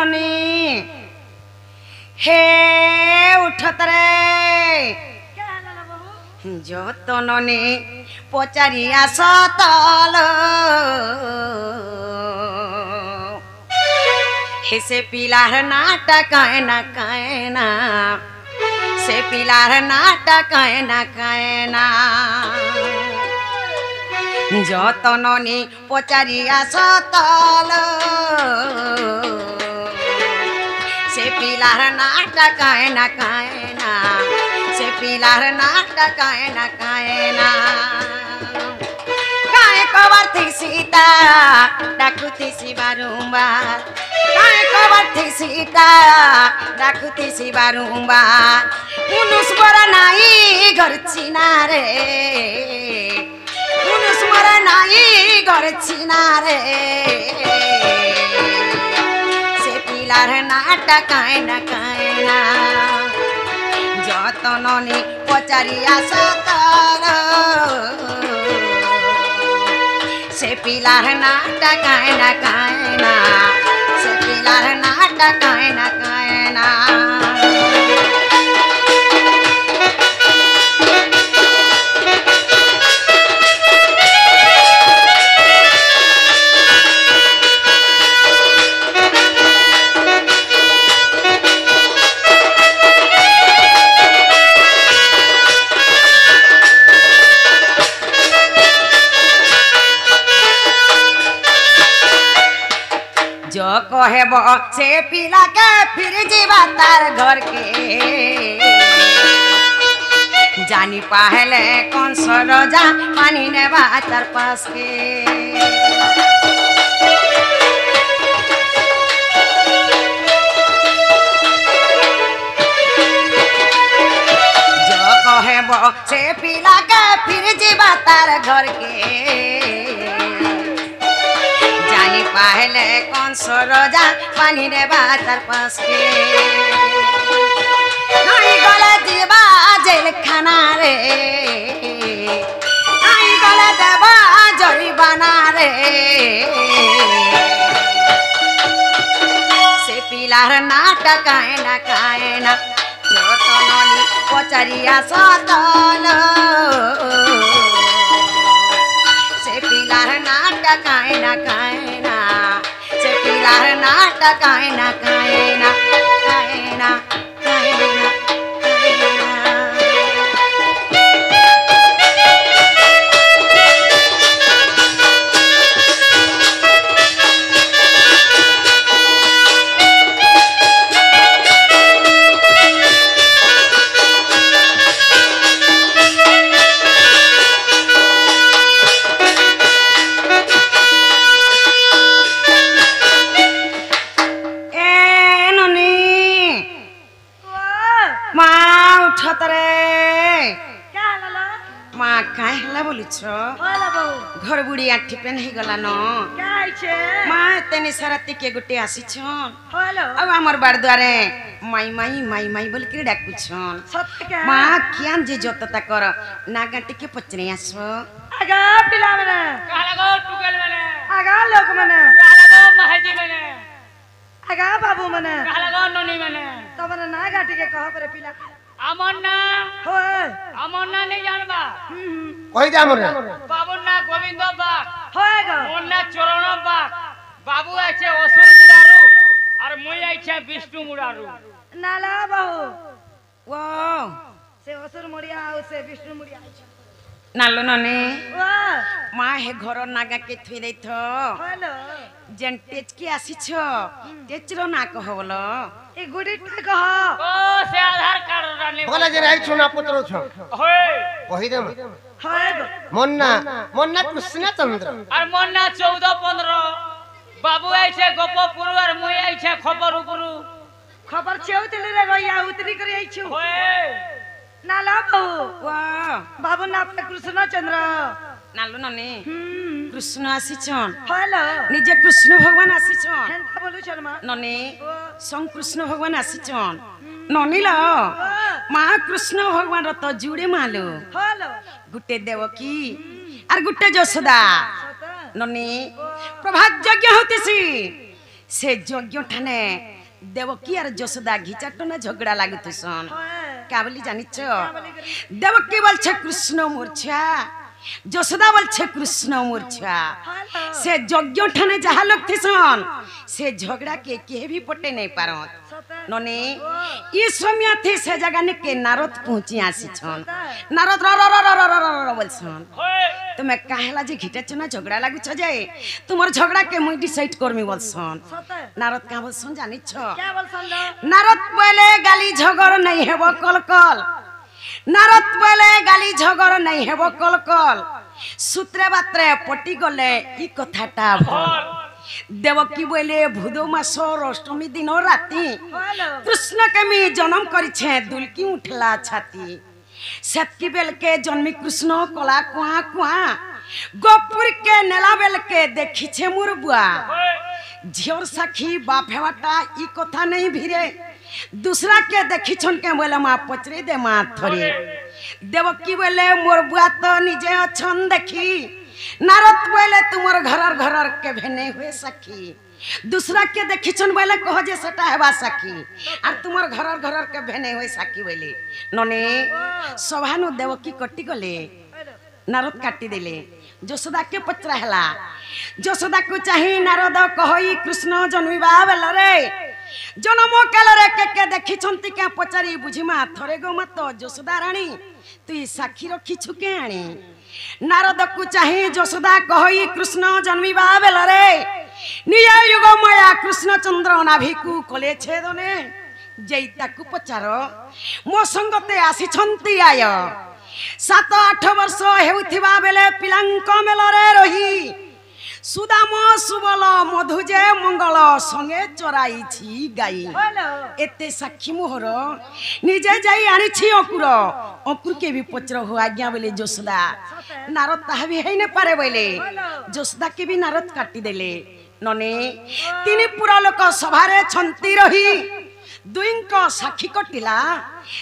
ननी हे उठत रे जो तो ननी पचारिया सतल हे से पिलार नाटक कहना से पिलार नाटक कहना যতননি পচারিয়া সতল সে পিলার নাটা কায়না কায়না সে পিলার নাটা কায়না কায়না কায় কবার থি সীতা ডাকুতিছি বারুম্বার কায় কবার থি সীতা ডাকুতিছি বারুম্বার পুনুষ বরা নাই ঘরছি না রে सुमरा नाई घर छिनारे से पिलार नाटा कायना कायना जतननी पचारिया सतर से पिलार नाटा कायना कायना से पिलार नाटा कायना कायना जो कहे से पिला के फिर जीवा तार घर के जानी पहले कौन सो रोजा पानी ने तार पास के जो कहे से पिला के फिर जीवा तार घर के पहले कौन सो रोजा पानी रे बातर पास के नहीं गले जीवा जेल खाना रे नहीं गले देवा जरी बना रे से पिलार नाटा कायना कायना जो तो ननी पचारिया सतल से पिलार नाटा कायना कायना पिलार नाटा कायना कायना कायना कायना घर बुढ़ी आठी पेन ही गला न माँ तेने सारा तिके गुटे आसी छन अब हमर बाड़ द्वारे माई माई माई माई बोल के डाकु छन माँ कियान जे जतता कर नागा टिके पचरे आसो आगा पिला मने कालागो टुकल मने आगा लोक मने कालागो महजी मने आगा बाबू मने कालागो ननी मने तमने नागा टिके कह पर पिला अमन्ना होय अमन्ना नहीं जानबा कहि दे हमरे बाबू ना गोविंद बा होय गो मोन्ना चरण बा बाबू आछे असुर मुरारू और मुई आछे विष्णु मुरारू नाला बहु वो से असुर मुड़िया आउ से विष्णु मुड़िया नालो नने वाह माँ हे घर नागा के थुई दे थो हेलो जेन तेज के आसी छो तेजरो ना कहबलो ए गुडी ट कह ओ से आधार कार्ड रानी बोला जे राई छुना पुत्र छ होय कहि दे होय मोन्ना मोन्ना कृष्ण चंद्र और मोन्ना 14 15 बाबू आइछे गोपपुर और मुई आइछे खबरपुर खबर चौतली रे रैया उतरी करी आई छु होय नाला बहु वाह बाबू ना कृष्ण चंद्र नालो नने कृष्ण आसी छन हेलो निजे कृष्ण भगवान आसी छन हेंता बोलु शर्मा नने सं कृष्ण भगवान आसी छन ननी ल माँ कृष्ण भगवान रत जुड़े मालो हेलो गुटे देवकी और गुटे यशोदा ननी प्रभात यज्ञ होतिसी से यज्ञ ठाने देवकी और यशोदा घिचाटना झगड़ा लागुतसन क्या बोली जानिच देवकी बोलछे कृष्ण मूर्छा यशोदा बोलछे कृष्ण मूर्छा से यज्ञ ठाने जहा लोग थिसन से झगड़ा के भी पटे नहीं पारत नने ई समय थे से जगह ने के नारद पहुंची आसी छन नारद र र र र र र बोलछन तुम्हें काहेला जे घिटाचना झगड़ा लागु छ जाए तुमर झगड़ा के मुई डिसाइड करमी बोलछन नारद का बोलछन जानि छ क्या बोलछन नारद बोले गाली झगड़ नहीं हेबो कल कल नारद बोले गाली झगड़ नहीं हेबो कल कल सूत्रे बात्रे पटी गले ई कथाटा भल देवकी बोले भूदो मासर अष्टमी दिन राती कृष्ण के मी जन्म करिछे दुलकी उठला छाती सेतकी बेल के जन्मी कृष्ण कला कुआ कुआ गोपुर के नेला बेल के देखी छे मोर बुआ झियोर साखी बाप हेवाटा ई कथा नहीं भिरे दूसरा के देखी छन के बोले मां पचरे दे मां थरे देवकी बोले मोर बुआ तो निजे अछन देखी नारद बोले तुमर घरर के भेने हुए सखी दूसरा के देखी छन बोले कह जे सटा हेबा सखी और तुमर घरर के भेने हुए सखी बोले नने सभानु देवकी कटी गले नारद काटी देले यशोदा के पचरा हला यशोदा को चाही नारद कहई कृष्ण जन्मिबा बेल रे जन्म काल रे के देखी छंती के पचारी बुझिमा थरे गो मत यशोदा रानी तू साखी रखी छुके आनी नारद को चाही यशोदा कहई कृष्ण जन्मिबा बेल रे निज युग माया कृष्ण चंद्र नाभिकु कले छेदने जैता को पचार मो संगते आसी छंती आय 7-8 वर्ष हेउथिबा बेले पिलांक मेल रे रही सुदाम सुबल मधुजे मंगल संगे चराई छी गाई एते साक्षी मोहर निजे जाई आनी छी अकुर के भी पचर हो आज्ञा बोले यशोदा नारद ताहा भी है न पारे बोले यशोदा के भी नारद काटी देले नने तिनी पुरा लोक सभारे छंती रही दुईंक साक्षी कटिला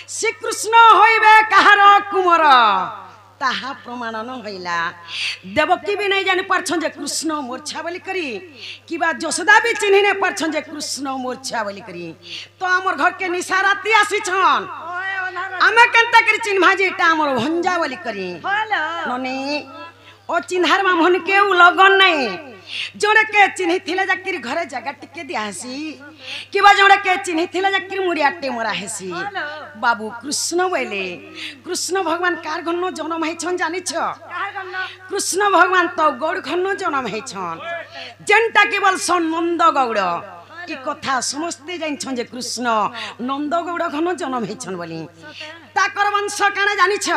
श्री कृष्ण होइबे कहार कुमर ताहा प्रमाण न होइला देवकी भी नहीं जानि पारछन जे कृष्ण मूर्छा बोली करी किबा यशोदा भी चिन्हि ने पारछन जे कृष्ण मूर्छा बोली करी तो हमर घर के निशा राती आसी छन आमे केनता करी चिन्हा जे टा हमर भंजा बोली करी नने ओ चिन्हार मा मन के लगन नहीं जोड़े के चिन्हि थिले जाकिर घरे जगह टिके दियासी किबा जोड़े के चिन्हि थिले जाकिर मुड़ियाटे मरा हेसी बाबू कृष्ण बोले कृष्ण भगवान कार घन्न जन्म है छन जानि छ कृष्ण भगवान तो गौड़ घन्न जन्म है छन जेंटा केवल सन नंद गौड़ की कथा समस्ते जानि छन जे कृष्ण नंद गौड़ घन्न जन्म है छन बोली ताकर वंश काना जानि छ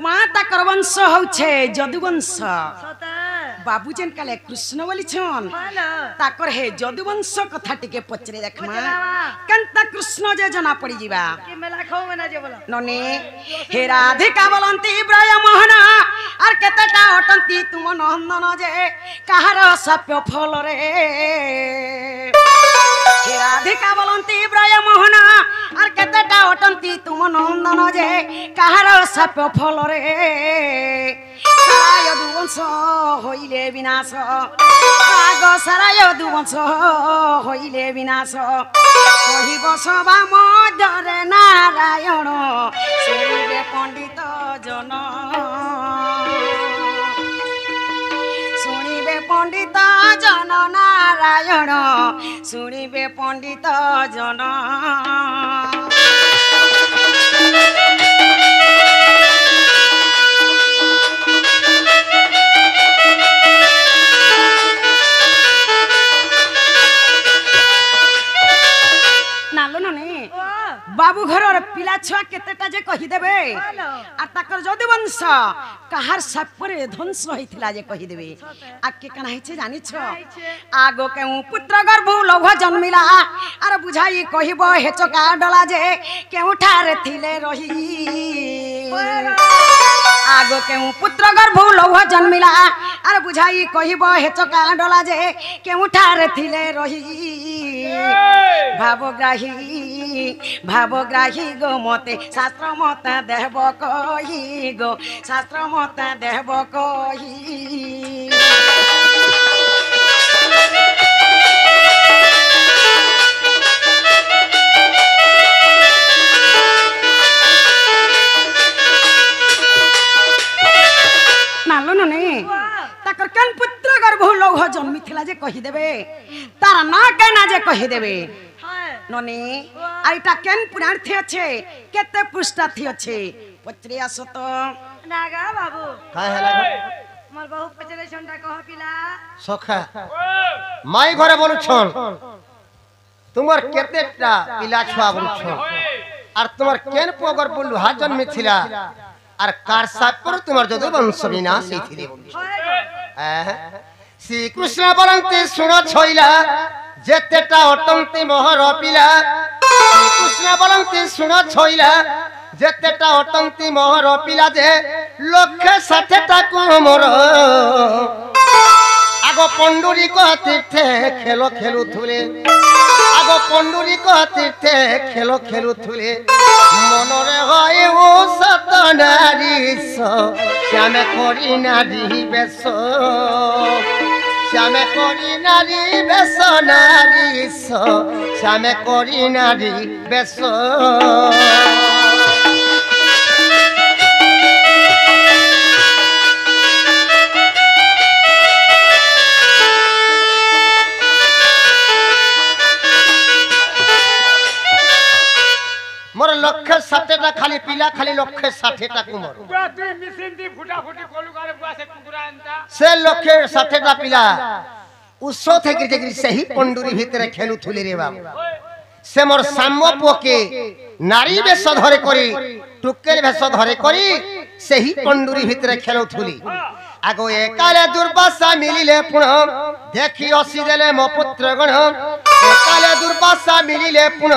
मां ताकर वंश हौ छे जदुवंश बाबू जेन काले कृष्ण बोली छन ताकर हे जदुवंश कथा टिके पचरे देखमा कंता कृष्ण जे जना पड़ी जीवा कि मेला खो मना जे बोला नने हे राधिका बोलंती ब्रय मोहना आर केतेटा अटंती तुम नंदन जे कहार सप्य फल रे हे राधिका बोलंती ब्रय मोहना आर केतेटा अटंती तुम नंदन जे कहार सप्य फल रे सारा यदुवंश होइले विनाश आग सारा यदुवंश होइले विनाश कहिब सभा मध्यरे नारायण सुनिबे पंडित जन सुनिबे पंडित जन नारायण सुनिबे पंडित जन बाबू घर पिला छुआ केतेटा जे कहि देबे आ ताकर जदुवंश कहार सापरे ध्वंस होइथिला जे कहि देबे आ के कना है छे जानि छ आगो के पुत्र गर्भ लौह जन्मिला आर बुझाई कहिबो हेचका डला जे केउठारे थिले रही आगो के पुत्र गर्भ लौह जन्मिला आर बुझाई कहिबो हेचका डला जे केउठारे थिले रही भावग्राही गो मते शास्त्र मत देव कही गो शास्त्र मत देव कही कहि देबे तार ना कहना जे कहि देबे ननी आइटा केन पुराण थी अच्छे केते पृष्ठा थी अच्छे पचरे आसो तो नागा बाबू काय हला मोर बहु पचरे छंडा कह पिला सखा माई घरे बोलु छन तुमर केतेटा पिला छुआ बोलु छन আর তোমার কেন পগর বলু হাজন মিছিলা আর কার সাপর তোমার যদু বংশ বিনাশ হইছিলে শ্রীকৃষ্ণ বলন্তি শুণ ছইলা যেতেটা অটন্তি মোহর পিলা শ্রীকৃষ্ণ বলন্তি শুণ ছইলা যেতেটা অটন্তি মোহর পিলা যে লক্ষে 60টা কুমোর আগ পণ্ডুরিক তীর্থে খেল খেলুথুলে আগ পণ্ডুরিক তীর্থে খেল খেলুথুলে মনরে হয় ও সত নারী শ্যামে করি নারী বেশ শ্যামে করি নারী বেশ নারী শ্যামে করি নারী বেশ मोर लक्ष्य 60टा खाली पिला खाली लक्ष्य 60टा कुमर बुआ तू मिसिन दी फुटा फुटी कोलू करे बुआ से कुकुरा अंता से लक्ष्य 60टा पिला उसो थे गिर सही पंडुरी भीतर खेलु थुली रे बाबू से मोर साम्य पोके नारी बेश धरे करी टुकेल बेश धरे करी सही पंडुरी भीतर खेलु थुली आगो एकाले दुर्वासा मिलिले पुण देखि हसी देले मो पुत्र गण एकाले दुर्वासा मिलिले पुण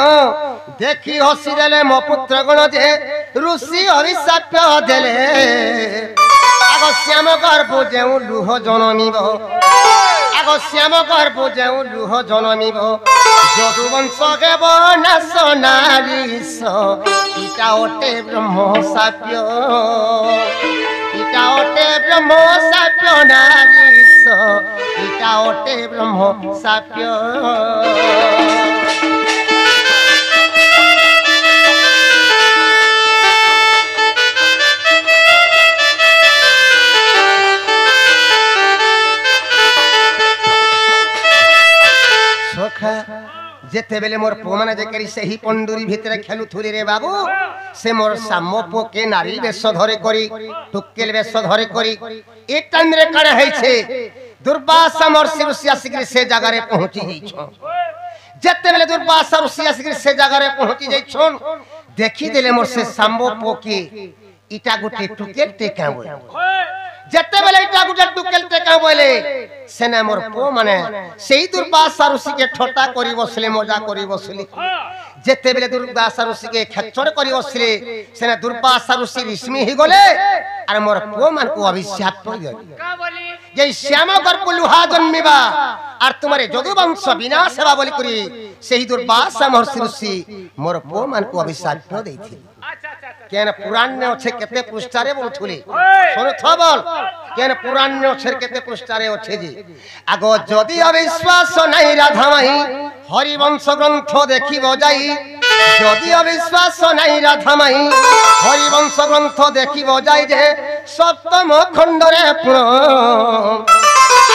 देखि हसी देले मो पुत्र गण जे ऋषि अभिशाप देले आगो श्याम गर्भ जेउ लुह जनमिबो आगो श्याम गर्भ जेउ लुह जनमिबो যদুবংশ গেব নাশ নারীশ ইটা ওটে ব্রহ্ম সাপ্য ইটা ওটে ব্রহ্ম সাপ্য নারীশ ইটা ওটে ব্রহ্ম সাপ্য সখা जेते बेले मोर पो माने जे करी सही पंडुरी भितरे खेलु थुली रे बाबू से मोर सामो पो के नारी बेश धरे करी टुकेल बेश धरे करी एक टाइम रे कड़े है छे दुर्वासा मोर ऋषि शीघ्र से जगह रे पहुंची जई छो जेते बेले दुर्वासा ऋषि शीघ्र से जगह रे पहुंची जई छो देखि देले मोर से सामो पो के इटा गुटे टुकेल टेका बोल जेते बेले इटा गुटे टुकेल टेका बोले सेना मोर पो माने सेही दुर्वासा ऋषि के ठोटा करी बसले मजा करी बसले जेते बेले दुर्वासा ऋषि के खेचड़ करी बसले सेना दुर्वासा ऋषि रिश्मी ही गले अरे मोर पो मान को अभिशाप पड़ गई का बोली जे श्याम गर्भ लुहा जन्मिबा और तुम्हारे जदु वंश विनाश हेबा बोली करी सेही दुर्वासा महर्षि ऋषि मोर पो मान को अभिशाप देथि अच्छा अच्छा अच्छा केन पुराण में अच्छे केते पृष्ठारे बोलथुले सुनो छ बोल केन पुराण में अच्छे केते पृष्ठारे अच्छे जी आगो जदि अविश्वास नहीं राधा माई हरि वंश ग्रंथ देखिबो जाई जदि अविश्वास नहीं राधा माई हरि वंश ग्रंथ देखिबो जाई जे सप्तम खंड रे पुण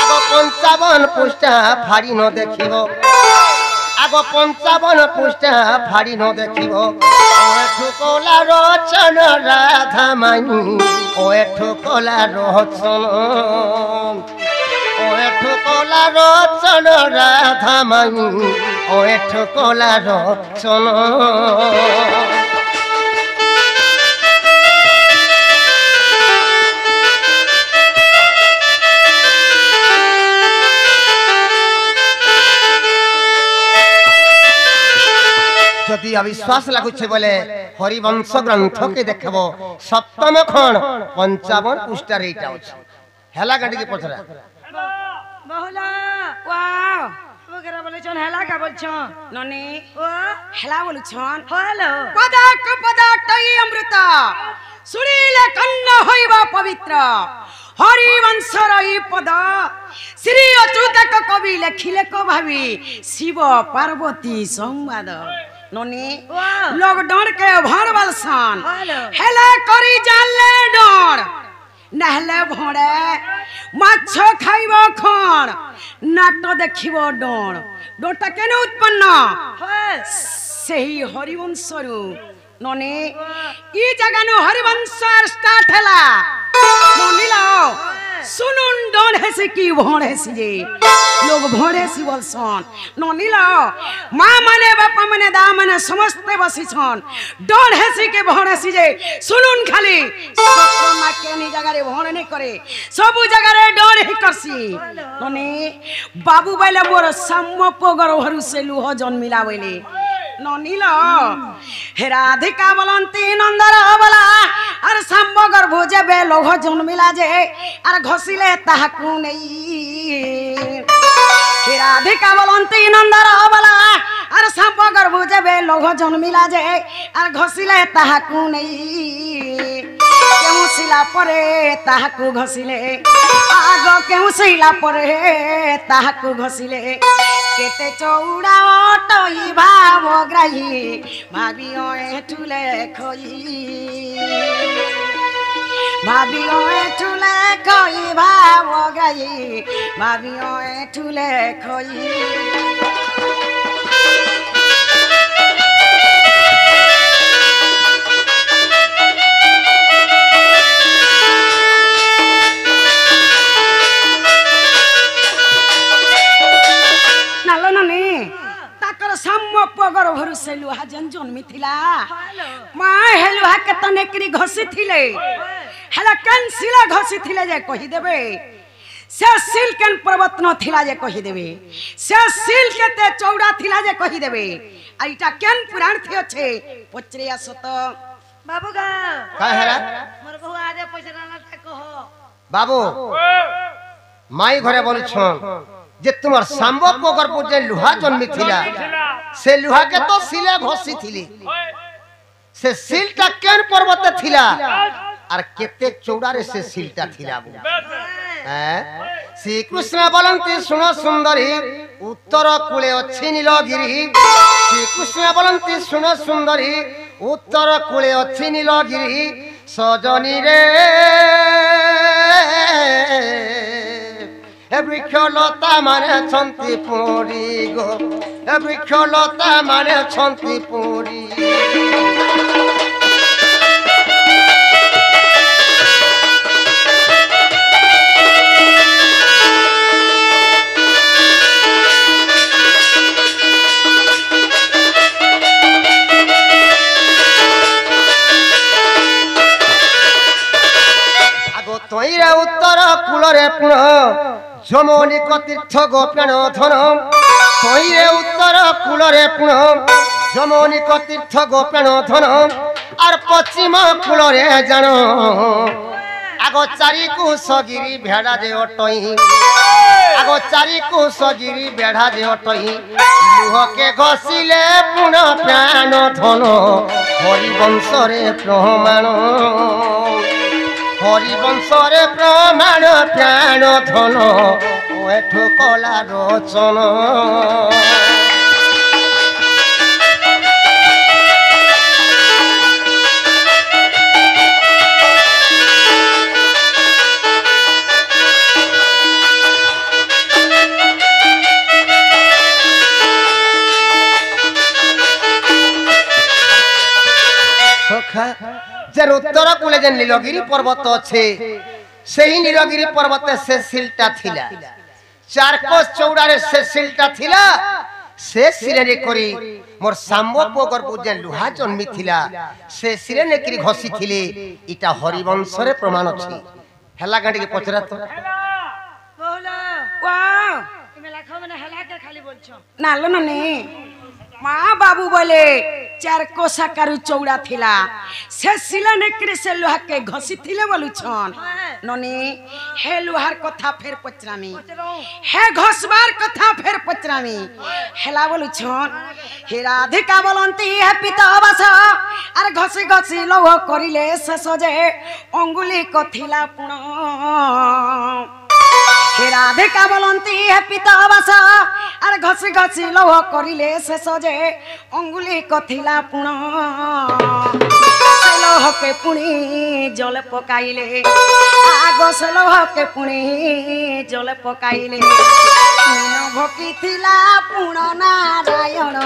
आगो 55 पृष्ठा फाड़ी न देखिबो आगो 55 पृष्ठा फाड़ी न देखिबो ठुकोला रचन राधा माई ओए ठुकोला रचन ओए ठुकोला रचन राधा माई ओए ठुकोला रचन जदि अविश्वास लगुछे बोले हरिवंश ग्रंथ के देखबो सप्तम खंड 55 पृष्ठा रे इटा अछि हेला गाडी के पछरा बहुला वाओ वगैरह बोले छन हेला का बोल छन ननी ओ हेला बोलु छन हेलो पदाटई अमृत सुनीले कन्न होइबा पवित्र हरिवंश रई पद श्री अच्युत कवि लेखिले को भावी शिव पार्वती संवाद ननी लॉकडाउन के भर बलसान हेला करी जाले डर नहले भोड़े माछ खाइब खण नाट देखिब डण डोटा केन उत्पन्न सही हरिवंशरू नने ई जगह हरिवंश स्टार्ट हैला ननिला सुनुन डण हेसी की भोण हेसी जे लोग भोड़े सी बोलसन ननिला माँ माने बापा माने दा माने समस्त बसी छन डण हेसी के भोण हेसी जे सुनुन खाली सत्रमा केनी जगह रे भोण नहीं करे सब जगह रे डण ही करसी नने बाबू बैले मोर सम्म पोगर हरु से लुह जन्मिला बैले ननिला हे राधिका बोलंती नंदर बला अरे सम्म गर्भ जेबे लोह जन्मिला जे अरे घसिले ताहाकु नहीं राधिका बोलंती नंदर बला अरे सांप गर्भ जेबे लोह जन्मिला जे अरे घसिले ताहाकु नहीं केउ सिला परे ताहाकु घसिले आग केउ सिला परे ताहाकु घसिले केते चौड़ा टई भाव ग्राही भाबियो एठुले खई भाबियो एठुले खई भाव ग्राही भाबियो एठुले खई पगर भरु से लुहा जन जन्मी थिला मां हेलुहा के तने करी घसी थिले हेला कन सिला घसी थिले जे कहि देबे से सिल कन पर्वत न थिला जे कहि देबे से सिल के ते चौड़ा थिला जे कहि देबे आइटा केन पुराण थियो छे पचरे असत बाबू गा का हेरा मोर बहु आजे पैसा ना कहो बाबू माई घरे बोल छन जे तुमर सांबो पोगर पुजे लुहा जन्मी थिला से लुहा के तो सिले घसी थिली से सिलटा केन पर्वत थिला और केते चौड़ा रे से सिलटा थिला हैं श्री कृष्ण बोलंती सुनो सुंदरी उत्तर कूले अछि नीलगिरी श्री कृष्ण बोलंती सुनो सुंदरी उत्तर कूले अछि नीलगिरी सजनी रे वृक्षलता माने छंती पुरी गो वृक्षलता माने छंती पुरी आगो तोइरा उत्तर कूलरे पुण जमनी तीर्थ गोप्यान धन तैरे उत्तर कूलरे पुण जमनी तीर्थ गोप्यान धन और पश्चिम कूलरे जान आगो चारि कुशगिरी भेड़ा जे अटई आगो चारि कुशगिरी भेड़ा जे अटई लुह के घसिले पुण प्राण धन हरिवंश रे प्रमाण हरिवंशरे प्रमाण प्राण धन एठु कला रोचन जर उत्तर कूले जेन नीलगिरी पर्वत अच्छे से ही नीलगिरी पर्वत से सिलटा थिला चार कोस चौड़ा रे से सिलटा थिला से सिरे करी मोर सांबो पोगर पुजेन लुहा जन्मी थिला से सिरे ने करी घसी थिले इटा हरिवंश रे प्रमाण अछि हेला गांडी के पचरा तो बोला वाह इमे लाखो माने हेला के खाली बोलछो नालो नने माँ बाबू बोले चार कोसा करु चौड़ा थिला से सिला नेकरे से लोहा के घसी थिले बोलु छन ननी हे लोहार कथा फेर पचरामी हे घसबार कथा फेर पचरामी हेला बोलु छन हे राधिका बोलंती हे पिता बस अरे घसी घसी लोह करिले से सजे अंगुली कथिला पुण हे राधिका बोलंती हे पिता बस अरे घसी घसी लोह करिले से सजे अंगुली कथिला पुण লোহকে পুনি জলে পকাইলে আগো সে লোহকে পুনি জলে পকাইলে মিন ভকিথিলা পুণ নারায়ণ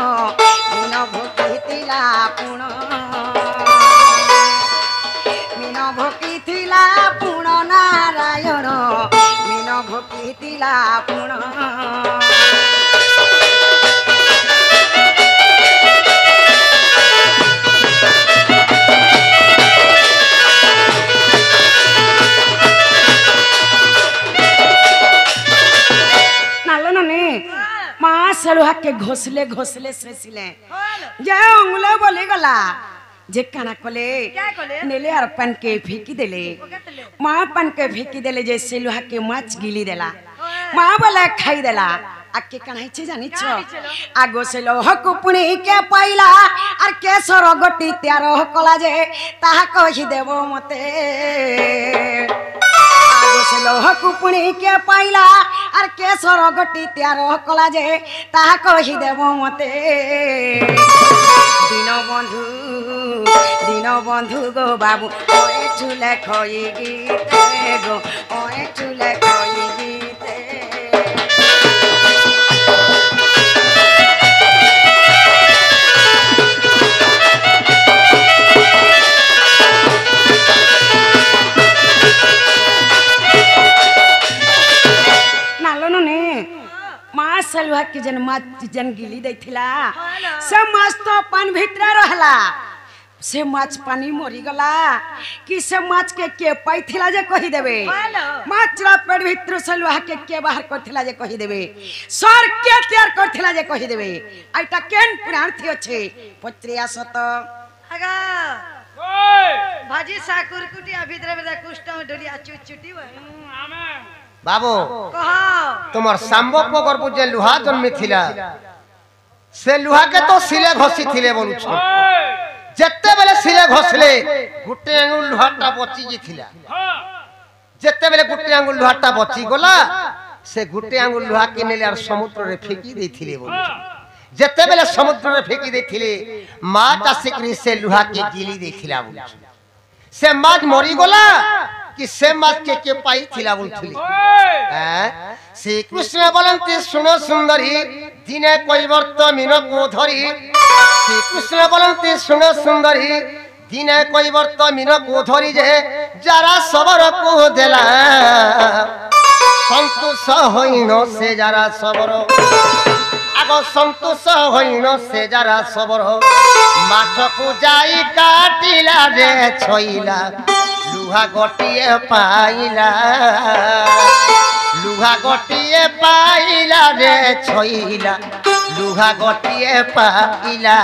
মিন ভকিথিলা পুণ মিন ভকিথিলা পুণ নারায়ণ মিন ভকিথিলা পুণ माँ सलुहा के घोसले घोसले सेसिले जे अंगुलो बोली गला जे काना कोले नेले और पन के फेंकी देले माँ पन के फेंकी देले जे सलुहा के माछ गिली देला माँ बोले खाई देला आके काना इच्छे जानी छो आगो से लोह कुपुनी के पाइला और के सरगटी त्यारो कला जे ताहा कहि देबो मते आगो से लोह कुपुनी के पाइला और के सरगटी त्यारो कला जे ताहा कहि देबो मते दीन बंधु गो बाबू ओए चुले खई गीते गो ओए चुले खई गीते माँ सलुहा के जन माछ जन गिली देथिला से माछ तो पान भीतर रहला से माछ पानी मरी गला कि से माछ के पाइथिला जे कहि देबे माछ रा पेट भीतर सलुहा के बाहर करथिला जे कहि देबे सर के तैयार करथिला जे कहि देबे आइटा केन पुराण थी अछि पत्रिया सत आगा भाजी साकुर कुटिया भीतर भीतर कुष्ट ढोलिया चुचुटी आमेन बाबू कहा तुमर सांबप गर्भ जे लुहा जन्मी थिला से लुहा के तो सिले घसी थिले बोलु छ जत्ते बेले सिले घसले गुटे आंगुल लुहाटा बची जी थिला जत्ते बेले गुटे आंगुल लुहाटा बची गला से गुटे आंगुल लुहा के नेले आर समुद्र रे फेकी दे थिले बोलु जत्ते बेले समुद्र रे फेकी दे थिले माटा सिकरी से लुहा के गिली दे थिला बोलु से माज मरी गला कि से माज के पाई थिला बोलथिली श्री कृष्ण बोलंती सुनो सुंदरी दिने कैवर्त मीन को धरी श्री कृष्ण बोलंती सुनो सुंदरी दिने कैवर्त मीन को धरी जे जरा सबर को देला संतोष होइनो से जरा सबर आगो संतोष होइनो से जरा सबर माछ को जाई काटिला रे छइला लुहा गोटिए पाइला लुहा गोटिए पाइला रे छइला लुहा गोटिए पाइला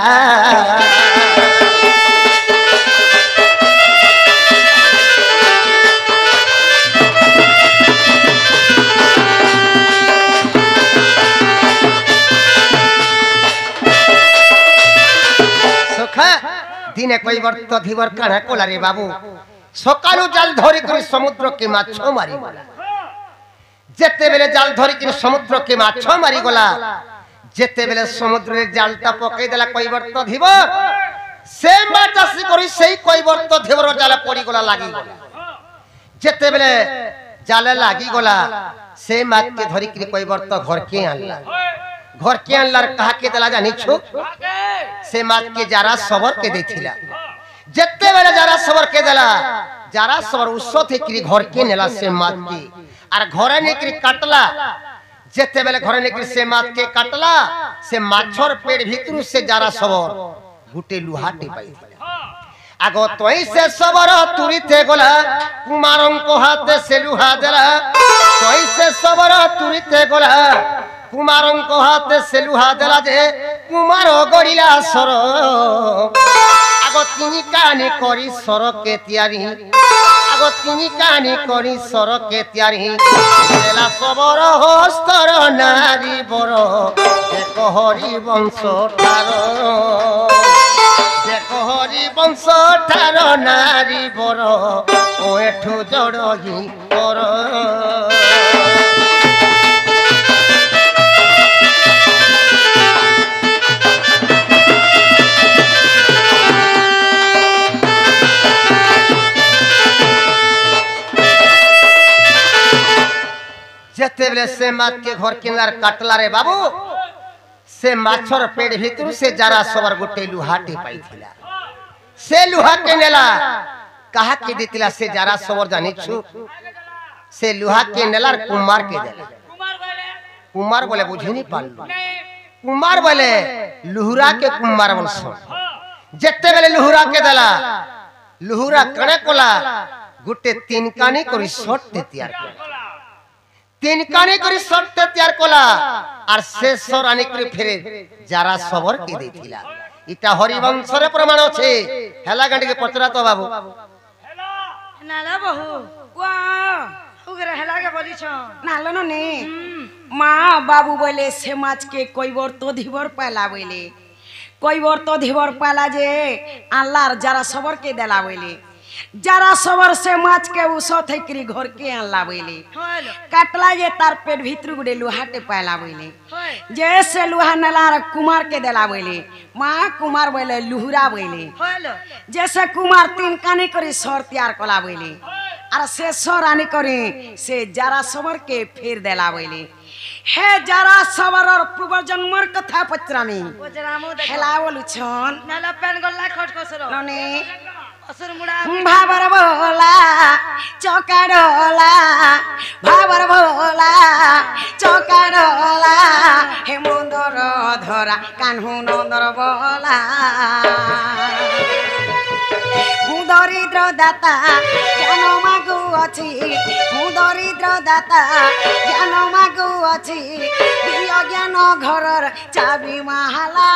सुखा दिने कोई वर्त धीवर काना कोला रे बाबू सकालू जाल धरी कर समुद्र के माछ मारी गला जेते बेले जाल धरी कर समुद्र के माछ मारी गला जेते बेले समुद्र रे जालटा पकई देला कोई वर्त धीवर से माछासी करी सेई कोई वर्त धीवर जाल पड़ी गला लागी गला जेते बेले जाल लागी गला से माछ के धरी कर कोई वर्त घर के आनला कहा के देला जानी छु से माछ के जरा सबर के देथिला जत्ते बेले जरा सबर के देला जरा सबर उसो थे कि घर के नेला से माछ के आर घरे नेकरी काटला जत्ते बेले घरे नेकरी से माछ के काटला से माछर पेट भीतर से जरा सबर गुटे लुहाटे पाई आगो तोई से सबर तुरी थे गोला कुमारन को हाथे से लुहा देला तोई से सबर तुरी थे गोला कुमारन को हाथे से लुहा देला जे कुमार गड़िला सर आगो तिनी कानी करी सर के त्यारी आगो तिनी कानी करी सर के त्यारी देला सबर हस्तर नारी बर एक हरि वंश ठार एक हरि वंश ठार नारी बर ओ एठु जड़ही कर যেতেবেলে সে মাছকে ঘর কিনার কাটলা রে বাবু সে মাছর পেট ভিতর সে যারা সবার গোটে লুহাটি পাইছিলা সে লুহাকে নেলা কাহাকে দিতিলা সে যারা সবার জানিছু সে লুহাকে নেলার কুমারকে দেলা কুমার বলে বুঝিনি পারলু কুমার বলে লুহুরা के कुमार वंश जेते बेले लुहुरा के देला लुहुरा कणे कोला गुटे तीन कानी करी शर्ट तैयार कोला तीन कानी करी शर्ट तैयार कोला और शेष रानी करी फेरे जारा सबर के देथिला इटा हरिवंश रे प्रमाण छे हेला गंडी के पचरा तो बाबू हेलो नाला बहु वा उगरे हेला के बोली छ नालो न ने माँ बाबू बोले से माछ के कोई बर तो धिवर पाला बोले कोई बर तो धिवर पाला जे आल्लार जरा सबर के देला बोले जरा सबर से माछ के उसो थैकरी घर के आल्ला बोले हेलो काटला जे तार पेट भीतर गुडे लुहाटे पाला बोले जैसे लुहा नलार कुमार के देला बोले माँ कुमार बोले लुहुरा बोले हेलो जैसे कुमार तीन कानी करी सर तैयार कला बोले और से सर आनी करे से जरा सबर के फेर देला बोले हे जरा सबर और पूर्व जन्मर कथा पचरानी ओजरामो देख हेला बोलु छन नाला पेन गल्ला खट कसरो नने असुर मुड़ा भाबर भोला चौकाडोला भाबर भोला चौकाडोला हे मुंदर धरा कान्हु नंदर बोला दरिद्र दाता ज्ञान मागु अछि दरिद्र दाता ज्ञान मागु अछि दिय ज्ञान घरर चाबी माला